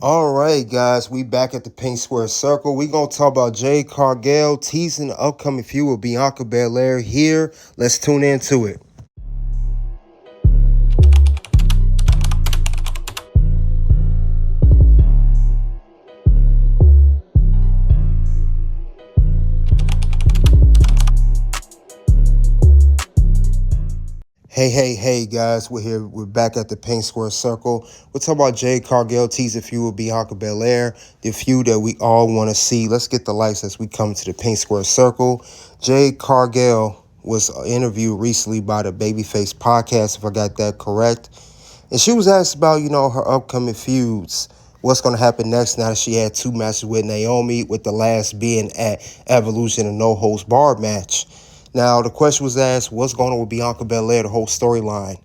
All right, guys, we back at the Pink Square Circle. We gonna talk about Jade Cargill teasing the upcoming feud with Bianca Belair here. Let's tune into it. Hey, guys, we're here. We're back at the Pink Square Circle. We're talking about Jade Cargill teasing feud with Bianca Belair, the feud that we all want to see. Let's get the lights as we come to the Pink Square Circle. Jade Cargill was interviewed recently by the Babyface Podcast, if I got that correct. And she was asked about, her upcoming feuds. What's going to happen next now that she had two matches with Naomi, with the last being at Evolution, a no-holds barred match. Now, the question was asked, what's going on with Bianca Belair, the whole storyline?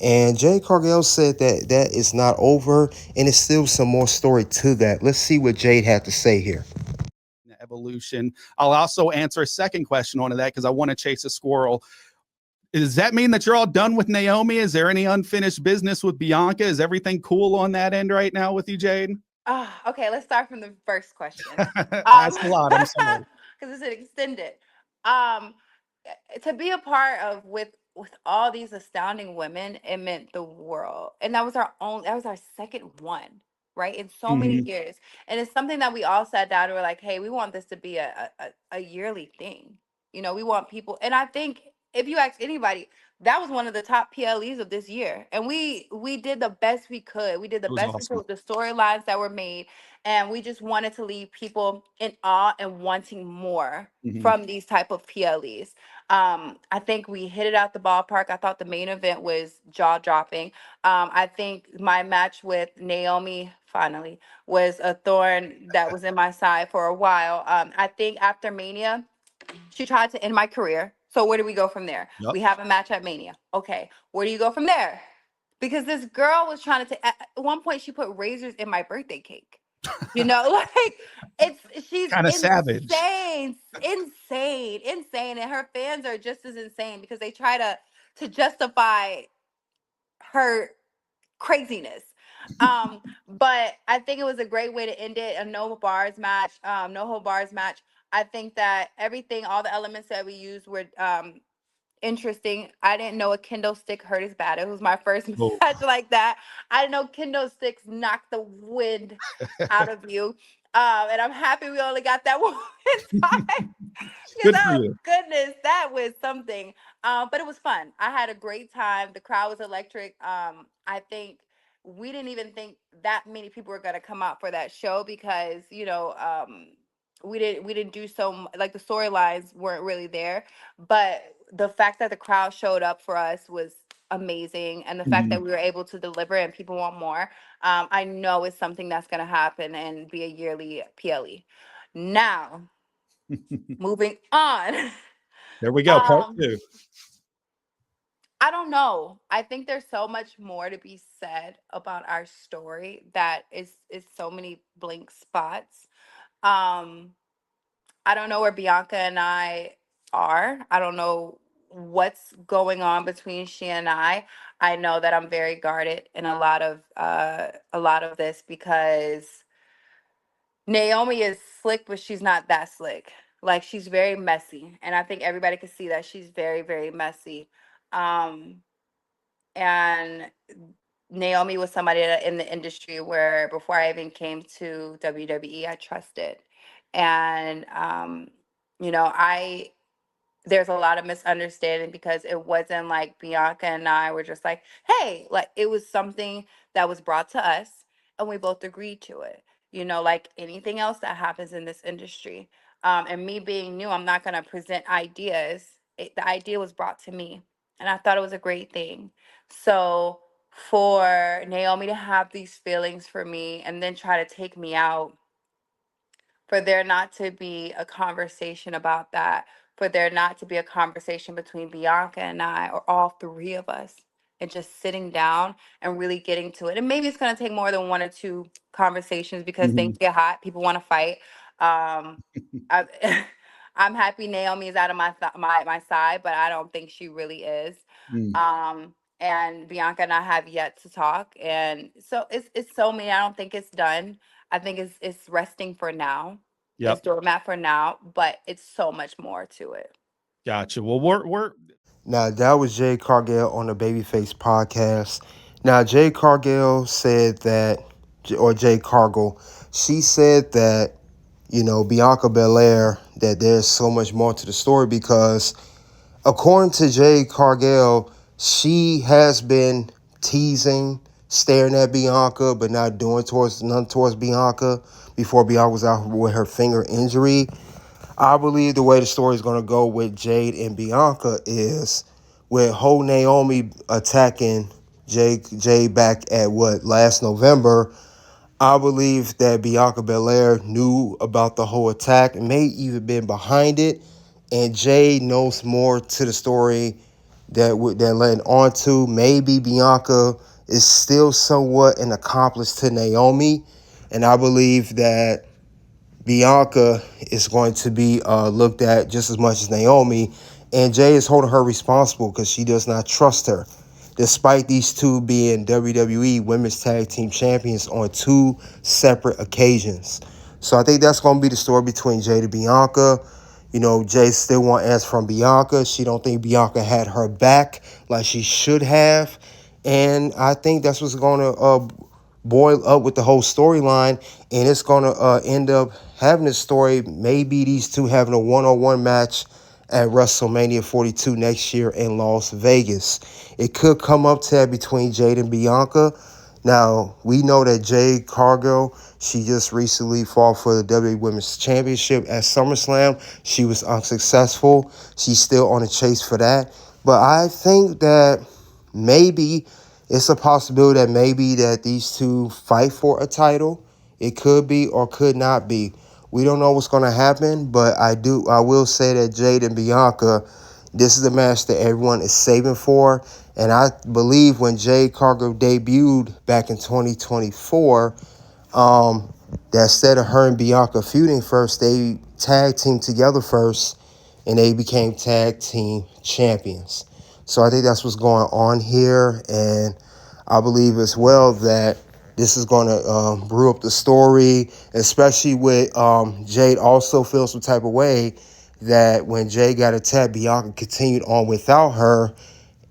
And Jade Cargill said that that is not over, and it's still some more story to that. Let's see what Jade had to say here. Evolution. I'll also answer a second question on that because I want to chase a squirrel. Does that mean that you're all done with Naomi? Is there any unfinished business with Bianca? Is everything cool on that end right now with you, Jade? Okay, let's start from the first question. That's a lot. I'm sorry. Because it's extended. Um, to be a part of with all these astounding women, it meant the world, and that was our second one, right? In so many years, and it's something that we all sat down and were like, hey, we want this to be a yearly thing. We want people, and I think if you ask anybody, that was one of the top PLEs of this year, and we did the best we could. We did the It was best we awesome. could with the storylines that were made, and we just wanted to leave people in awe and wanting more from these type of PLEs. I think we hit it out the ballpark. I thought the main event was jaw dropping. I think my match with Naomi finally was a thorn that was in my side for a while. I think after Mania, she tried to end my career. So where do we go from there? Yep. We have a match at Mania. Okay, where do you go from there? Because this girl was trying to take. At one point, she put razors in my birthday cake. She's Kind of savage. insane, and her fans are just as insane because they try to justify her craziness. But I think it was a great way to end it. A no hold bars match. I think that all the elements that we used were interesting. I didn't know a kendo stick hurt as bad. It was my first Oh. match like that. I didn't know kendo sticks knock the wind out of you. And I'm happy we only got that one time. Good for you. Goodness, that was something. But it was fun. I had a great time. The crowd was electric. I think we didn't even think that many people were going to come out for that show because we didn't do like the storylines weren't really there, but the fact that the crowd showed up for us was amazing, and the fact that we were able to deliver and people want more. I know it's something that's going to happen and be a yearly PLE. Now, moving on. There we go. Part um two. I don't know. I think there's so much more to be said about our story that is so many blank spots. um I don't know where Bianca and I are. I don't know what's going on between she and I. I know that I'm very guarded in a lot of this because Naomi is slick, but she's not that slick. Like, she's very messy, and I think everybody can see that she's very, very messy. Um, and Naomi was somebody in the industry where before I even came to WWE, I trusted, and I there's a lot of misunderstanding because it wasn't like Bianca and I were just like, hey, like it was something that was brought to us and we both agreed to it. Like anything else that happens in this industry. And me being new, I'm not going to present ideas. The idea was brought to me and I thought it was a great thing. So for Naomi to have these feelings for me and then try to take me out, for there not to be a conversation about that, for there not to be a conversation between Bianca and I, or all three of us, and just sitting down and really getting to it. And maybe it's going to take more than one or two conversations because things get hot. People want to fight. Um, I, I'm happy Naomi is out of my side, but I don't think she really is. Mm. and Bianca and I have yet to talk. And so it's so many. I don't think it's done. I think it's resting for now. It's Yep. doormat for now, but it's so much more to it. Gotcha. Well, we're Now, that was Jade Cargill on the Babyface Podcast. Now, Jade Cargill said that, or Jade Cargill, she said that, Bianca Belair, that there's so much more to the story because, according to Jade Cargill, she has been teasing, staring at Bianca, but not doing none towards Bianca before Bianca was out with her finger injury. I believe the way the story is going to go with Jade and Bianca is with whole Naomi attacking Jade back at last November. I believe that Bianca Belair knew about the whole attack and may even been behind it. And Jade knows more to the story that led on to. Maybe Bianca is still somewhat an accomplice to Naomi. And I believe that Bianca is going to be looked at just as much as Naomi, and Jay is holding her responsible because she does not trust her, despite these two being WWE Women's Tag Team Champions on two separate occasions. So I think that's going to be the story between Jay and Bianca. Jay still want answers from Bianca. She don't think Bianca had her back like she should have, and I think that's what's going to boil up with the whole storyline, and it's going to end up having a story, maybe these two having a one-on-one match at WrestleMania 42 next year in Las Vegas. It could come up to that between Jade and Bianca. Now, we know that Jade Cargill, she just recently fought for the WWE Women's Championship at SummerSlam. She was unsuccessful. She's still on the chase for that. But I think that maybe it's a possibility that these two fight for a title. It could be or could not be. We don't know what's going to happen, but I will say that Jade and Bianca, this is the match that everyone is saving for. And I believe when Jade Cargill debuted back in 2024, that instead of her and Bianca feuding first, they tag teamed together first, and they became tag team champions. So I think that's what's going on here, and I believe as well that this is going to brew up the story, especially with Jade also feels some type of way that when Jade got attacked, Bianca continued on without her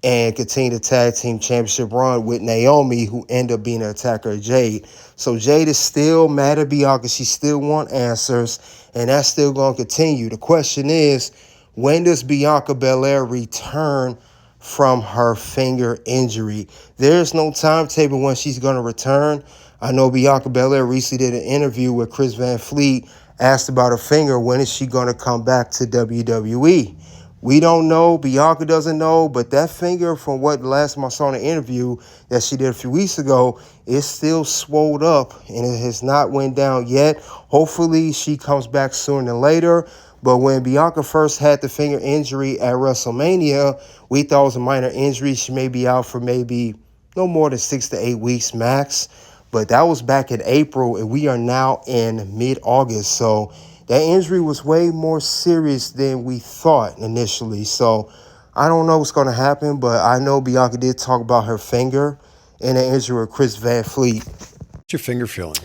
and continued the tag team championship run with Naomi, who ended up being an attacker of Jade. So Jade is still mad at Bianca. She still wants answers, and that's still going to continue. The question is, when does Bianca Belair return from her finger injury? There's no timetable when she's going to return. I know Bianca Belair recently did an interview with Chris Van Fleet, asked about her finger. When is she going to come back to WWE? We don't know. Bianca doesn't know. But that finger, from what last time I saw in the interview that she did a few weeks ago, is still swelled up, and it has not went down yet. Hopefully, she comes back sooner than later. But when Bianca first had the finger injury at WrestleMania, we thought it was a minor injury. She may be out for maybe no more than 6 to 8 weeks max. But that was back in April, and we are now in mid-August. So that injury was way more serious than we thought initially. So I don't know what's going to happen, but I know Bianca did talk about her finger and the injury with Chris Van Fleet. What's your finger feeling?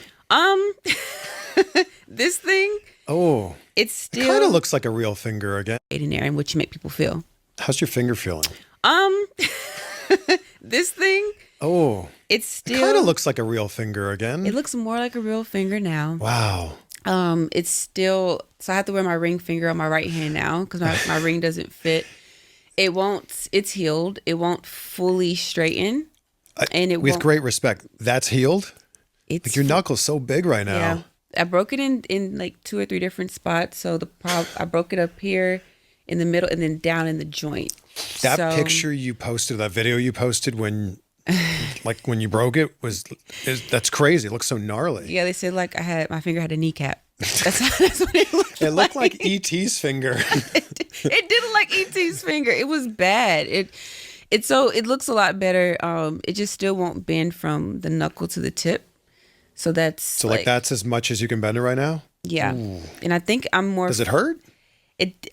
This thing. Oh, it's still kind of looks like a real finger again. In there, and what you make people feel. How's your finger feeling? This thing. Oh, it's still kind of looks like a real finger again. It looks more like a real finger now. Wow. It's still, so I have to wear my ring finger on my right hand now because my ring doesn't fit. It won't. It's healed. It won't fully straighten, and it with won't, great respect. That's healed. It's like your knuckle's so big right now. Yeah, I broke it in like 2 or 3 different spots. So I broke it up here in the middle and then down in the joint. That picture you posted, that video you posted when you broke it that's crazy. It looks so gnarly. Yeah, they said like my finger had a kneecap. That's what it looked like. It looked like E.T.'s finger. It did look like E.T.'s finger. It was bad. It looks a lot better. It just still won't bend from the knuckle to the tip. So that's that's as much as you can bend it right now? Yeah. Ooh. And I think I'm more. Does it hurt? It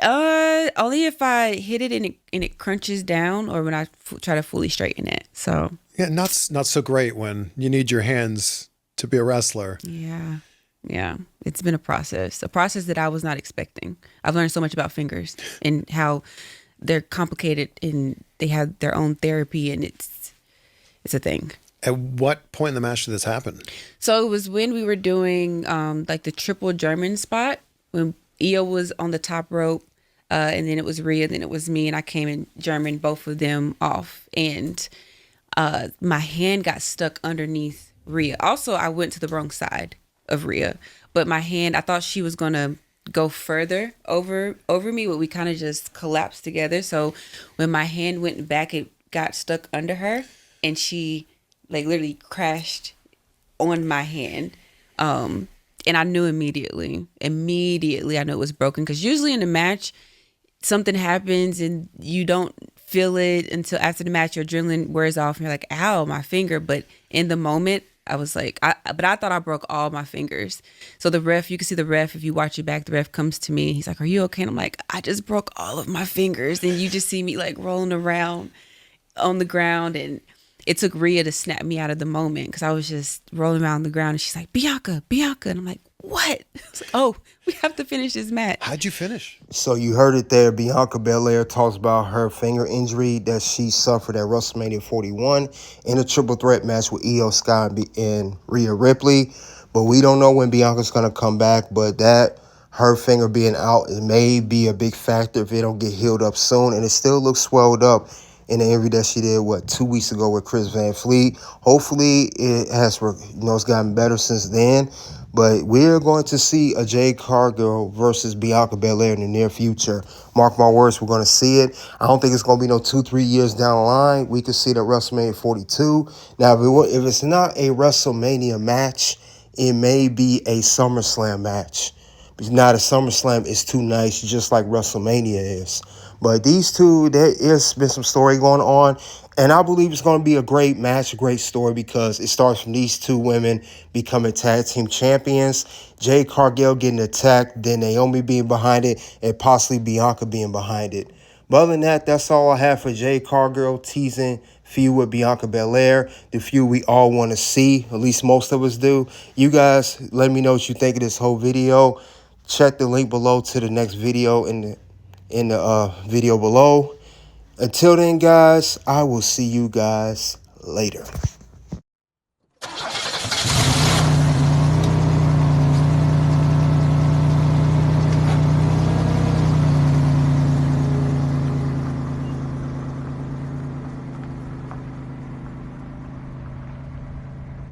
only if I hit it and it crunches down, or when I try to fully straighten it. So Yeah, not so great when you need your hands to be a wrestler. yeah, it's been a process that I was not expecting. I've learned so much about fingers and how they're complicated, and they have their own therapy, and it's a thing. At what point in the match did this happen? So it was when we were doing like the triple German spot, when Io was on the top rope, and then it was Rhea, then it was me, and I came in German both of them off, and my hand got stuck underneath Rhea. Also, I went to the wrong side of Rhea, but my hand, I thought she was gonna go further over me, but we kind of just collapsed together. So when my hand went back, it got stuck under her, and she like literally crashed on my hand. And I knew immediately I knew it was broken, because usually in the match something happens and you don't feel it until after the match. Your adrenaline wears off and you're like, ow, my finger. But in the moment I was like, I thought I broke all my fingers. So the ref, you can see the ref, if you watch it back, the ref comes to me, he's like, are you okay? And I'm like, I just broke all of my fingers. And you just see me like rolling around on the ground, and it took Rhea to snap me out of the moment, because I was just rolling around on the ground, and she's like, Bianca. And I'm like, what? I was like, oh, we have to finish this match. How'd you finish? So you heard it there. Bianca Belair talks about her finger injury that she suffered at WrestleMania 41 in a triple threat match with Io Sky and Rhea Ripley. But we don't know when Bianca's going to come back, but that her finger being out, it may be a big factor if it don't get healed up soon. And it still looks swelled up in the injury that she did, 2 weeks ago with Chris Van Fleet. Hopefully it has, it's gotten better since then. But we're going to see a Jade Cargill versus Bianca Belair in the near future. Mark my words, we're going to see it. I don't think it's going to be no 2-3 years down the line. We could see it at WrestleMania 42. Now, if it's not a WrestleMania match, it may be a SummerSlam match. Now, the SummerSlam is too nice, just like WrestleMania is. But these two, there has been some story going on. And I believe it's going to be a great match, a great story, because it starts from these two women becoming tag team champions. Jade Cargill getting attacked, then Naomi being behind it, and possibly Bianca being behind it. But other than that, that's all I have for Jade Cargill Teasing Feud with Bianca Belair. The feud we all want to see, at least most of us do. You guys, let me know what you think of this whole video. Check the link below to the next video in the video below. Until then, guys, I will see you guys later.